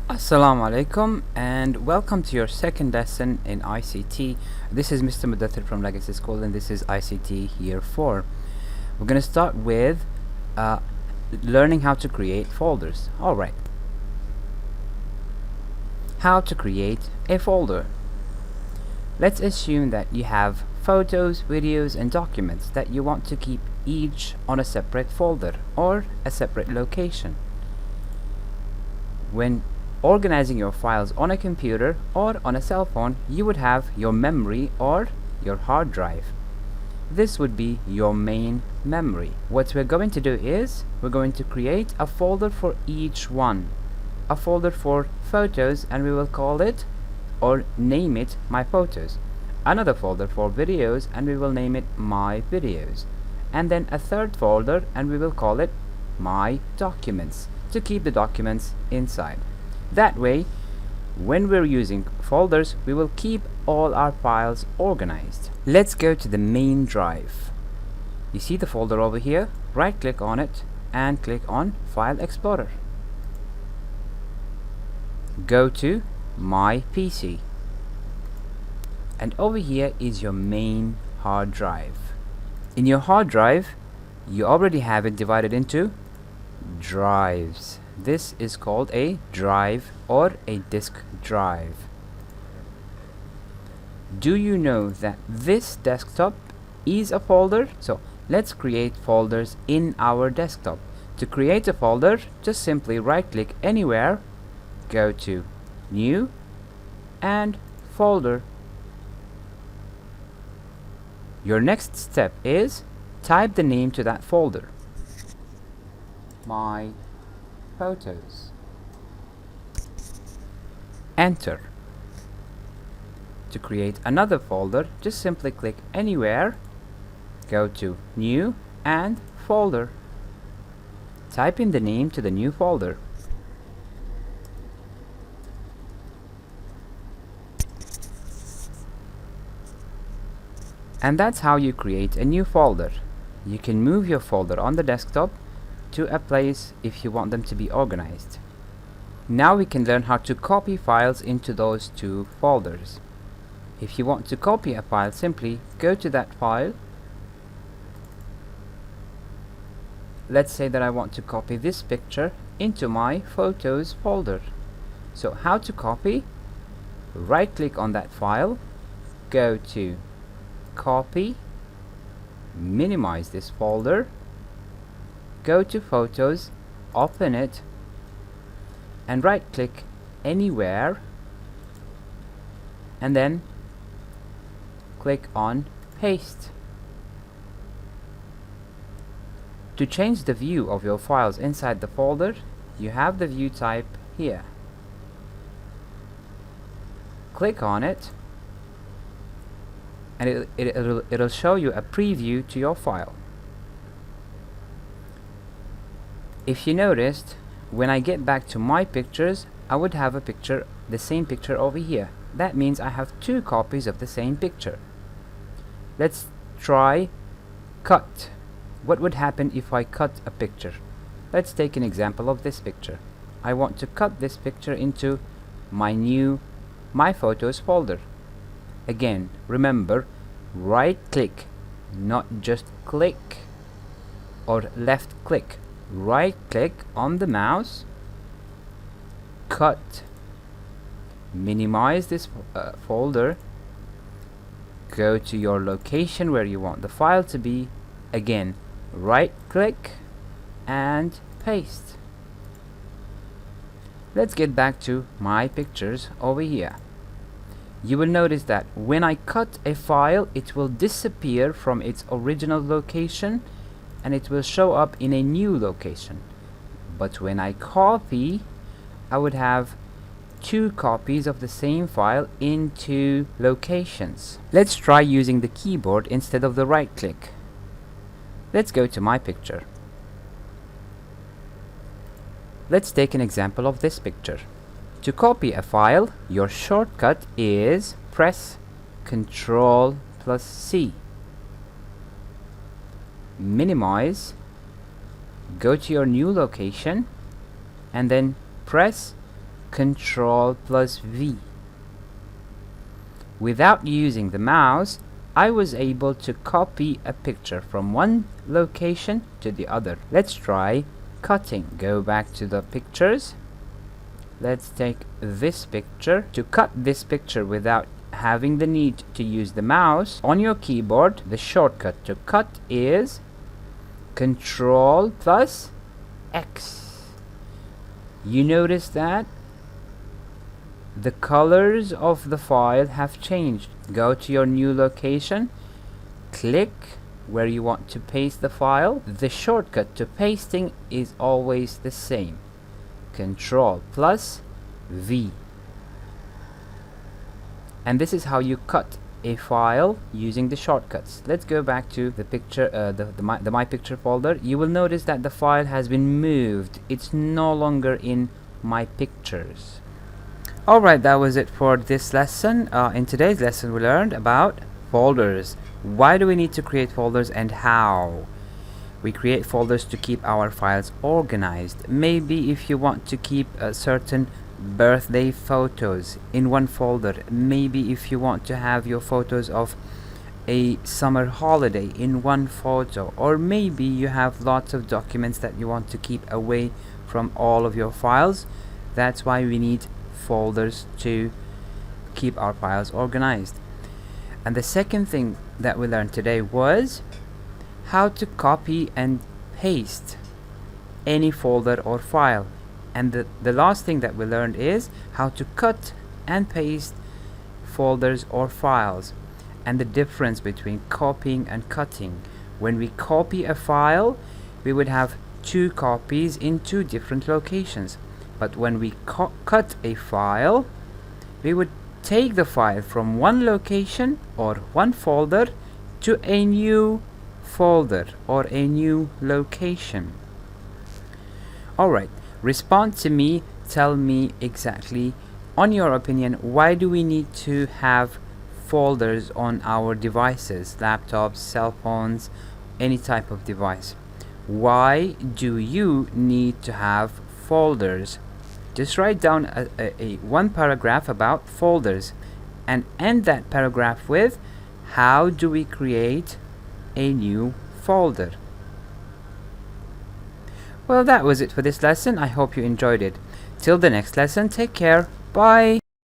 Assalamu alaikum and welcome to your second lesson in ICT. This is Mr. Mudathir from Legacy School and this is ICT Year 4. We're going to start with learning how to create folders. Alright. How to create a folder. Let's assume that you have photos, videos and documents that you want to keep each on a separate folder or a separate location. When organizing your files on a computer or on a cell phone, you would have your memory or your hard drive. This would be your main memory. What we're going to do is we're going to create a folder for each one. A folder for photos, and we will call it or name it My Photos. Another folder for videos, and we will name it My Videos. And then a third folder, and we will call it My Documents, to keep the documents inside. That way, when we're using folders, we will keep all our files organized. Let's go to the main drive. You see the folder over here? Right click on it and click on File Explorer. Go to My PC. And over here is your main hard drive. In your hard drive, you already have it divided into drives. This is called a drive or a disk drive. Do you know that this desktop is a folder? So let's create folders in our desktop. To create a folder, just simply right click anywhere, go to New and Folder. Your next step is type the name to that folder. My Photos. Enter. To create another folder, just simply click anywhere, go to New and Folder. Type in the name to the new folder. And that's how you create a new folder. You can move your folder on the desktop to a place if you want them to be organized. Now we can learn how to copy files into those two folders. If you want to copy a file, simply go to that file. Let's say that I want to copy this picture into my Photos folder. So how to copy? Right click on that file, go to Copy, minimize this folder, go to Photos, open it, and right click anywhere, and then click on Paste. To change the view of your files inside the folder, you have the view type here. Click on it, and it'll show you a preview to your file. If you noticed, when I get back to my pictures, I would have a picture, the same picture over here. That means I have two copies of the same picture. Let's try cut. What would happen if I cut a picture? Let's take an example of this picture. I want to cut this picture into my new My Photos folder. Again, remember, right click, not just click or left click. Right click on the mouse, cut, minimize this folder, go to your location where you want the file to be, again right click and paste. Let's get back to my pictures over here. You will notice that when I cut a file, it will disappear from its original location and it will show up in a new location. But when I copy, I would have two copies of the same file in two locations. Let's try using the keyboard instead of the right click. Let's go to my picture. Let's take an example of this picture. To copy a file, your shortcut is press Ctrl+C. Minimize, go to your new location, and then press Control plus V. Without using the mouse, I was able to copy a picture from one location to the other. Let's try cutting. Go back to the pictures. Let's take this picture. To cut this picture without having the need to use the mouse, on your keyboard, the shortcut to cut is Control plus X. You notice that the colors of the file have changed. Go to your new location, click where you want to paste the file. The shortcut to pasting is always the same. Control plus V. And this is how you cut a file using the shortcuts. Let's go back to the picture, the My Picture folder. You will notice that the file has been moved. It's no longer in My Pictures. Alright, that was it for this lesson. In today's lesson we learned about folders. Why do we need to create folders and how? We create folders to keep our files organized. Maybe if you want to keep certain birthday photos in one folder, maybe if you want to have your photos of a summer holiday in one photo, or maybe you have lots of documents that you want to keep away from all of your files. That's why we need folders to keep our files organized. And the second thing that we learned today was how to copy and paste any folder or file. And the last thing that we learned is how to cut and paste folders or files, and the difference between copying and cutting. When we copy a file, we would have two copies in two different locations. But when we cut a file, we would take the file from one location or one folder to a new folder or a new location. Alright, respond to me, tell me exactly, on your opinion, why do we need to have folders on our devices, laptops, cell phones, any type of device? Why do you need to have folders? Just write down one paragraph about folders and end that paragraph with how do we create a new folder. Well, that was it for this lesson. I hope you enjoyed it. Till the next lesson, take care. Bye.